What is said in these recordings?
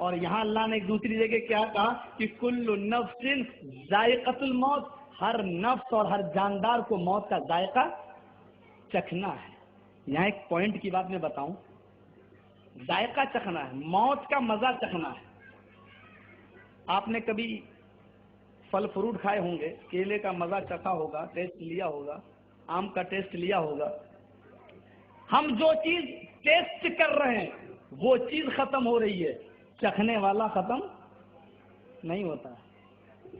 اور یہاں اللہ نے ایک دوسری جگہ کیا کہا کہ کل نفس ذائقۃ الموت، ہر نفس اور ہر جاندار کو موت کا ذائقہ چکھنا ہے۔ یہاں ایک پوائنٹ کی بات میں بتاؤں، ذائقہ چکھنا ہے، موت کا مزہ چکھنا ہے۔ آپ نے کبھی پھل فروٹ کھائے ہوں گے، کیلے کا مزہ چکھا ہوگا، ٹیسٹ لیا ہوگا، آم کا ٹیسٹ لیا ہوگا۔ ہم جو چیز ٹیسٹ کر رہے ہیں وہ چیز ختم ہو رہی ہے، چکھنے والا ختم نہیں ہوتا۔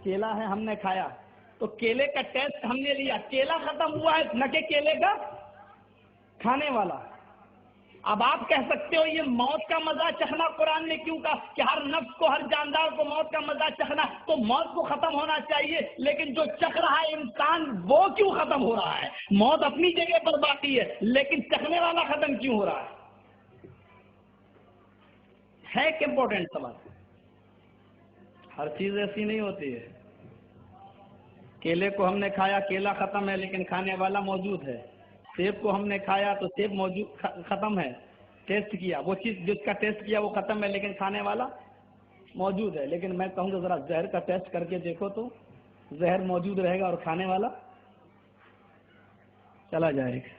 کیلا ہے، ہم نے کھایا تو کیلے کا ٹیسٹ ہم نے لیا، کیلا ختم ہوا ہے، نہ کہ کیلے کا کھانے والا۔ اب آپ کہہ سکتے ہو یہ موت کا مزہ چکھنا قرآن نے کیوں کہا کہ ہر نفس کو، ہر جاندار کو موت کا مزہ چکھنا، تو موت کو ختم ہونا چاہیے، لیکن جو چکھ رہا ہے انسان وہ کیوں ختم ہو رہا ہے؟ موت اپنی جگہ پر باقی ہے، لیکن چکھنے والا ختم کیوں ہو رہا ہے ایک امپورٹنٹ سوال۔ ہر چیز ایسی نہیں ہوتی ہے۔ کیلے کو ہم نے کھایا، کیلا ختم ہے لیکن کھانے والا موجود ہے۔ سیب کو ہم نے کھایا تو سیب موجود ختم ہے، ٹیسٹ کیا، وہ چیز جس کا ٹیسٹ کیا وہ ختم ہے لیکن کھانے والا موجود ہے۔ لیکن میں کہوں گا ذرا زہر کا ٹیسٹ کر کے دیکھو تو زہر موجود رہے گا اور کھانے والا چلا جائے گا،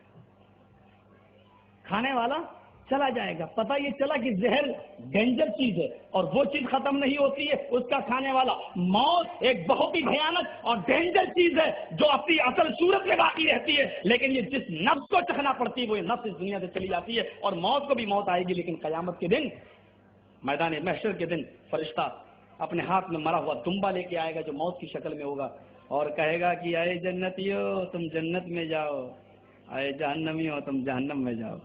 کھانے والا چلا جائے گا۔ پتہ یہ چلا کہ زہر ڈینجر چیز ہے اور وہ چیز ختم نہیں ہوتی ہے، اس کا کھانے والا۔ موت ایک بہت ہی بھیانک اور ڈینجر چیز ہے جو اپنی اصل صورت میں باقی رہتی ہے، لیکن یہ جس نفس کو چکھنا پڑتی ہے وہ نفس اس دنیا سے چلی جاتی ہے، اور موت کو بھی موت آئے گی، لیکن قیامت کے دن، میدان محشر کے دن، فرشتہ اپنے ہاتھ میں مرا ہوا دمبا لے کے آئے گا جو موت کی شکل میں ہوگا، اور کہے گا کہ اے جنتیو تم جنت میں جاؤ، اے جہنمیو تم جہنم میں جاؤ۔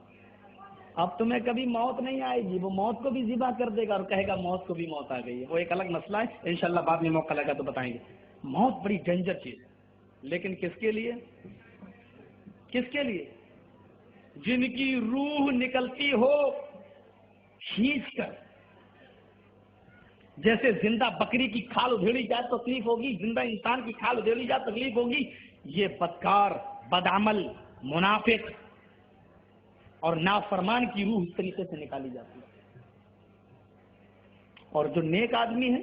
اب تمہیں کبھی موت نہیں آئے گی، وہ موت کو بھی ذبح کر دے گا اور کہے گا موت کو بھی موت آ گئی ہے۔ وہ ایک الگ مسئلہ ہے، انشاءاللہ بعد میں موقع لگا تو بتائیں گے۔ موت بڑی ڈینجر چیز ہے، لیکن کس کے لیے؟ کس کے لیے؟ جن کی روح نکلتی ہو کھینچ کر، جیسے زندہ بکری کی کھال ادھیڑی جائے تکلیف ہوگی، زندہ انسان کی کھال ادھیڑی جائے تکلیف ہوگی، یہ بدکار، بدعمل، منافق اور نافرمان کی روح اس طریقے سے نکالی جاتی ہے، اور جو نیک آدمی ہے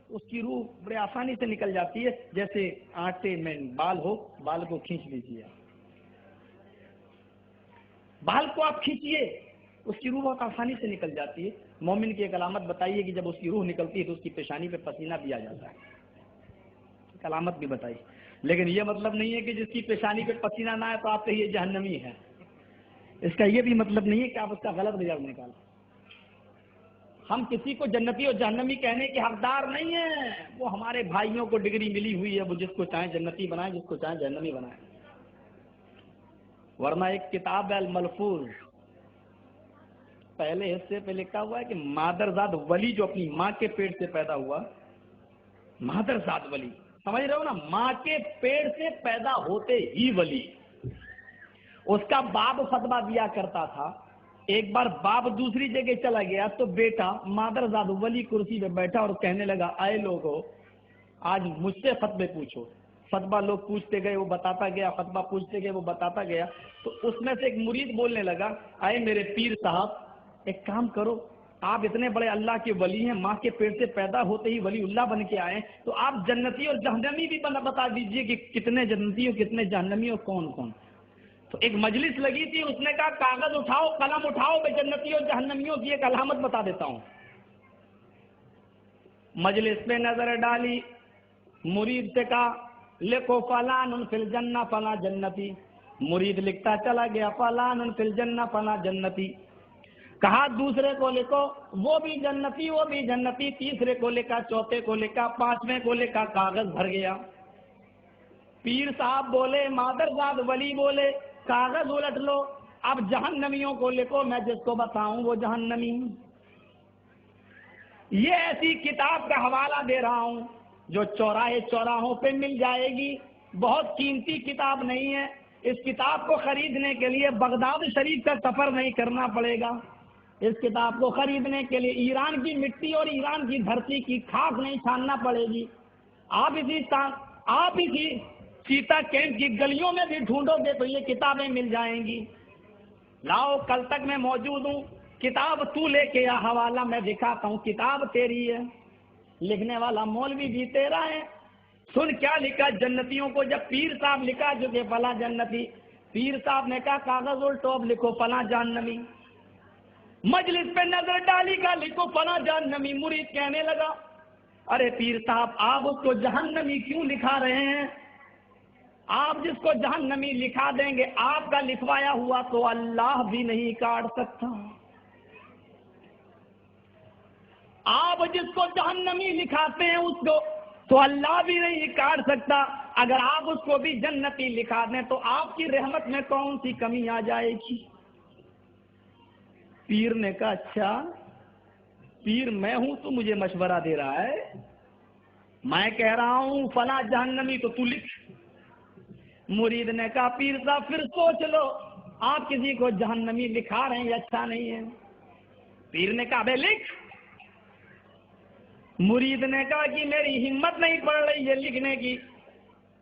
اس کی روح بڑے آسانی سے نکل جاتی ہے، جیسے آٹے میں بال ہو، بال کو کھینچ لیجیے، بال کو آپ کھینچیے اس کی روح بہت آسانی سے نکل جاتی ہے۔ مومن کی ایک علامت بتائیے کہ جب اس کی روح نکلتی ہے تو اس کی پیشانی پہ پسینہ بھی آ جاتا ہے، ایک علامت بھی بتائی۔ لیکن یہ مطلب نہیں ہے کہ جس کی پیشانی پہ پسینہ نہ آئے تو آپ کہیے جہنمی ہے، اس کا یہ بھی مطلب نہیں ہے کہ آپ اس کا غلط رزلٹ نکالیں۔ ہم کسی کو جنتی اور جہنمی کہنے کے حقدار نہیں ہیں، وہ ہمارے بھائیوں کو ڈگری ملی ہوئی ہے، وہ جس کو چاہیں جنتی بنائیں، جس کو چاہیں جہنمی بنائیں۔ ورنہ ایک کتاب ہے الملفوظ، پہلے حصے پہ لکھا ہوا ہے کہ مادرزاد ولی جو اپنی ماں کے پیٹ سے پیدا ہوا، مادرزاد ولی، سمجھ رہے ہو نا، ماں کے پیٹ سے پیدا ہوتے ہی ولی۔ اس کا باپ فتویٰ دیا کرتا تھا، ایک بار باپ دوسری جگہ چلا گیا تو بیٹا مادرزاد ولی کرسی پہ بیٹھا اور کہنے لگا اے لوگو آج مجھ سے فتوے پوچھو۔ فتویٰ لوگ پوچھتے گئے، وہ بتاتا گیا، فتویٰ پوچھتے گئے، وہ بتاتا گیا، تو اس میں سے ایک مرید بولنے لگا اے میرے پیر صاحب ایک کام کرو، آپ اتنے بڑے اللہ کے ولی ہیں، ماں کے پیٹ سے پیدا ہوتے ہی ولی اللہ بن کے آئے، تو آپ جنتی اور جہنمی بھی بتا دیجئے کہ کتنے جنتی اور کتنے جہنمی اور کون کون۔ تو ایک مجلس لگی تھی، اس نے کہا کاغذ اٹھاؤ، قلم اٹھاؤ، میں جنتیوں جہنمیوں کی ایک علامت بتا دیتا ہوں۔ مجلس پہ نظر ڈالی، مرید سے کہا لکھو فلان فی الجنہ فلاں جنتی، مرید لکھتا چلا گیا فلان فی الجنہ فلاں جنتی، کہا دوسرے کو لکھو وہ بھی جنتی وہ بھی جنتی، تیسرے کو لکھا، چوتھے کو لکھا، پانچویں کو لکھا، کاغذ بھر گیا۔ پیر صاحب بولے، مادرزاد ولی بولے کاغذ الٹ لو، اب جہنمیوں کو لکھو، میں جس کو بتاؤں وہ جہنمی۔ یہ ایسی کتاب کا حوالہ دے رہا ہوں جو چوراہے چوراہوں پہ مل جائے گی، بہت قیمتی کتاب نہیں ہے، اس کتاب کو خریدنے کے لیے بغداد شریف کا سفر نہیں کرنا پڑے گا، اس کتاب کو خریدنے کے لیے ایران کی مٹی اور ایران کی دھرتی کی خاک نہیں چھاننا پڑے گی، آپ اسی سیتا کینٹ کی گلیوں میں بھی ڈھونڈو گے تو یہ کتابیں مل جائیں گی۔ لاؤ کل تک میں موجود ہوں، کتاب تو لے کے یا حوالہ میں دکھاتا ہوں، کتاب تیری ہے، لکھنے والا مولوی بھی تیرا ہے۔ سن کیا لکھا جنتیوں کو، جب پیر صاحب لکھا جو کہ فلاں جنتی، پیر صاحب نے کہا کاغذ الٹو اب لکھو فلاں جہنمی، مجلس پہ نظر ڈالی کا لکھو فلاں جہنمی، مرید کہنے لگا ارے پیر صاحب آپ اس کو جہنمی کیوں لکھا رہے ہیں؟ آپ جس کو جہنمی لکھا دیں گے آپ کا لکھوایا ہوا تو اللہ بھی نہیں کاٹ سکتا، آپ جس کو جہنمی لکھاتے ہیں اس کو تو اللہ بھی نہیں کاٹ سکتا، اگر آپ اس کو بھی جنتی لکھا دیں تو آپ کی رحمت میں کون سی کمی آ جائے گی؟ پیر نے کہا اچھا پیر میں ہوں تو مجھے مشورہ دے رہا ہے، میں کہہ رہا ہوں فلاں جہنمی تو تو لکھ۔ مرید نے کہا پیر صاحب پھر سوچ لو، آپ کسی کو جہنمی لکھا رہے ہیں یہ اچھا نہیں ہے۔ پیر نے کہا بے لکھ۔ مرید نے کہا کہ میری ہمت نہیں پڑ رہی ہے لکھنے کی،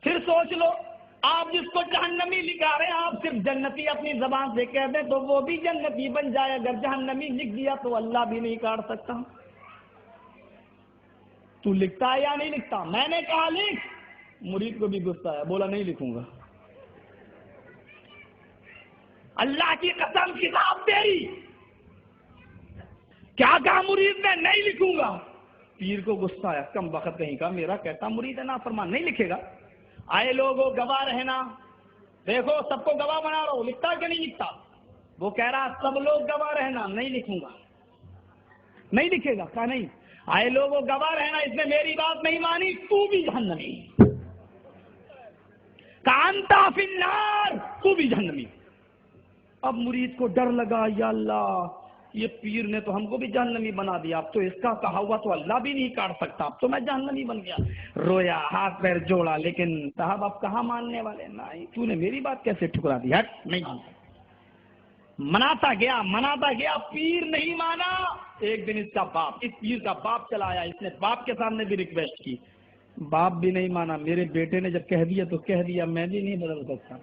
پھر سوچ لو، آپ جس کو جہنمی لکھا رہے ہیں آپ صرف جنتی اپنی زبان سے کہہ دیں تو وہ بھی جنتی بن جائے، اگر جہنمی لکھ دیا تو اللہ بھی نہیں کاٹ سکتا۔ تو لکھتا ہے یا نہیں لکھتا؟ میں نے کہا لکھ۔ مرید کو بھی غصہ ہے، بولا نہیں لکھوں گا، اللہ کی قسم کتاب تیری۔ کیا کہا مرید نے؟ نہیں لکھوں گا۔ پیر کو غصہ آیا، کم وقت کہیں کا میرا کہتا مرید ہے نافرمان، نہیں لکھے گا۔ آئے لوگوں گواہ رہنا، دیکھو سب کو گواہ بنا رہا ہوں، لکھتا کہ نہیں لکھتا؟ وہ کہہ رہا سب لوگ گواہ رہنا، نہیں لکھوں گا۔ نہیں لکھے گا؟ کہا نہیں۔ آئے لوگوں گواہ رہنا، اس نے میری بات نہیں مانی، تو بھی جہنمی، کانتا فی النار، تو بھی جہنمی۔ اب مرید کو ڈر لگا، یا اللہ یہ پیر نے تو ہم کو بھی جہنمی بنا دیا، اب تو اس کا کہا ہوا تو اللہ بھی نہیں کاٹ سکتا، اب تو میں جہنمی بن گیا۔ رویا، ہاتھ پیر جوڑا، لیکن صاحب اب کہاں ماننے والے؟ نہیں، تو نے میری بات کیسے ٹھکرا دی؟ ہٹ، نہیں۔ مناتا گیا، پیر نہیں مانا۔ ایک دن اس کا باپ، اس پیر کا باپ چلا آیا، اس نے باپ کے سامنے بھی ریکویسٹ کی، باپ بھی نہیں مانا، میرے بیٹے نے جب کہہ دیا تو کہہ دیا، میں بھی نہیں بدل سکتا۔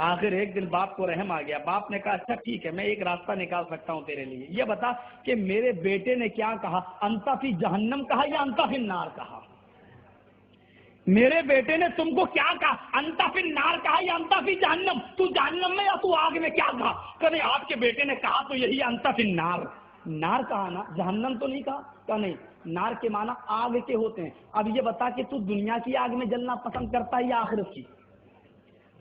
آخر ایک دن باپ کو رحم آ گیا، باپ نے کہا اچھا ٹھیک ہے میں ایک راستہ نکال سکتا ہوں تیرے لیے، یہ بتا کہ میرے بیٹے نے کیا کہا، انت فی جہنم کہا یا انت فی النار کہا؟ میرے بیٹے نے تم کو کیا کہا، انت فی النار کہا یا انت فی جہنم؟ تو جہنم میں یا تو آگ میں، کیا کہا؟ کہ آپ کے بیٹے نے کہا تو یہی انت فی النار، نار کہا نا، جہنم تو نہیں کہا؟ کہ نہیں، نار کے معنی آگ کے ہوتے ہیں۔ اب یہ بتا کہ تو دنیا کی آگ میں جلنا پسند کرتا ہے یا آخرت کی؟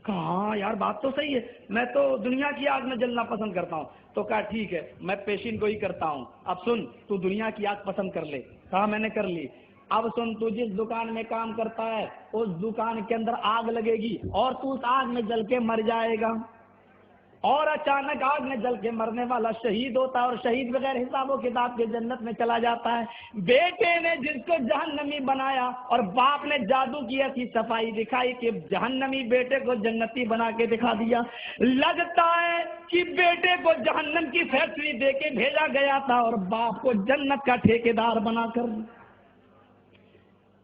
کہا یار بات تو صحیح ہے، میں تو دنیا کی آگ میں جلنا پسند کرتا ہوں۔ تو کہا ٹھیک ہے میں پیشین گوئی کرتا ہوں، اب سن تو دنیا کی آگ پسند کر لے۔ کہا میں نے کر لی۔ اب سن تو جس دکان میں کام کرتا ہے اس دکان کے اندر آگ لگے گی اور تو اس آگ میں جل کے مر جائے گا، اور اچانک آگ میں جل کے مرنے والا شہید ہوتا ہے اور شہید بغیر حساب و کتاب کے جنت میں چلا جاتا ہے۔ بیٹے نے جس کو جہنمی بنایا اور باپ نے جادو کی ایسی صفائی دکھائی کہ جہنمی بیٹے کو جنتی بنا کے دکھا دیا۔ لگتا ہے کہ بیٹے کو جہنم کی فیکٹری دے کے بھیجا گیا تھا اور باپ کو جنت کا ٹھیکیدار بنا کر۔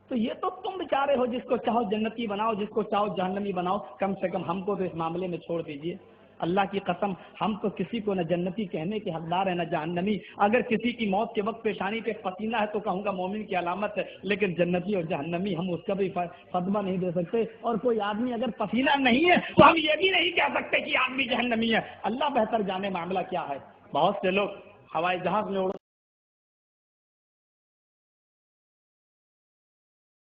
تو یہ تو تم بیچارے ہو، جس کو چاہو جنتی بناؤ، جس کو چاہو جہنمی بناؤ، کم سے کم ہم کو تو اس معاملے میں چھوڑ دیجئے۔ اللہ کی قسم ہم تو کسی کو نہ جنتی کہنے کے حقدار ہیں نہ جہنمی۔ اگر کسی کی موت کے وقت پیشانی پہ پسینہ ہے تو کہوں گا مومن کی علامت ہے، لیکن جنتی اور جہنمی ہم اس کا بھی فتویٰ نہیں دے سکتے۔ اور کوئی آدمی اگر پسینہ نہیں ہے تو ہم یہ بھی نہیں کہہ سکتے کہ آدمی جہنمی ہے، اللہ بہتر جانے معاملہ کیا ہے۔ بہت سے لوگ ہوائی جہاز میں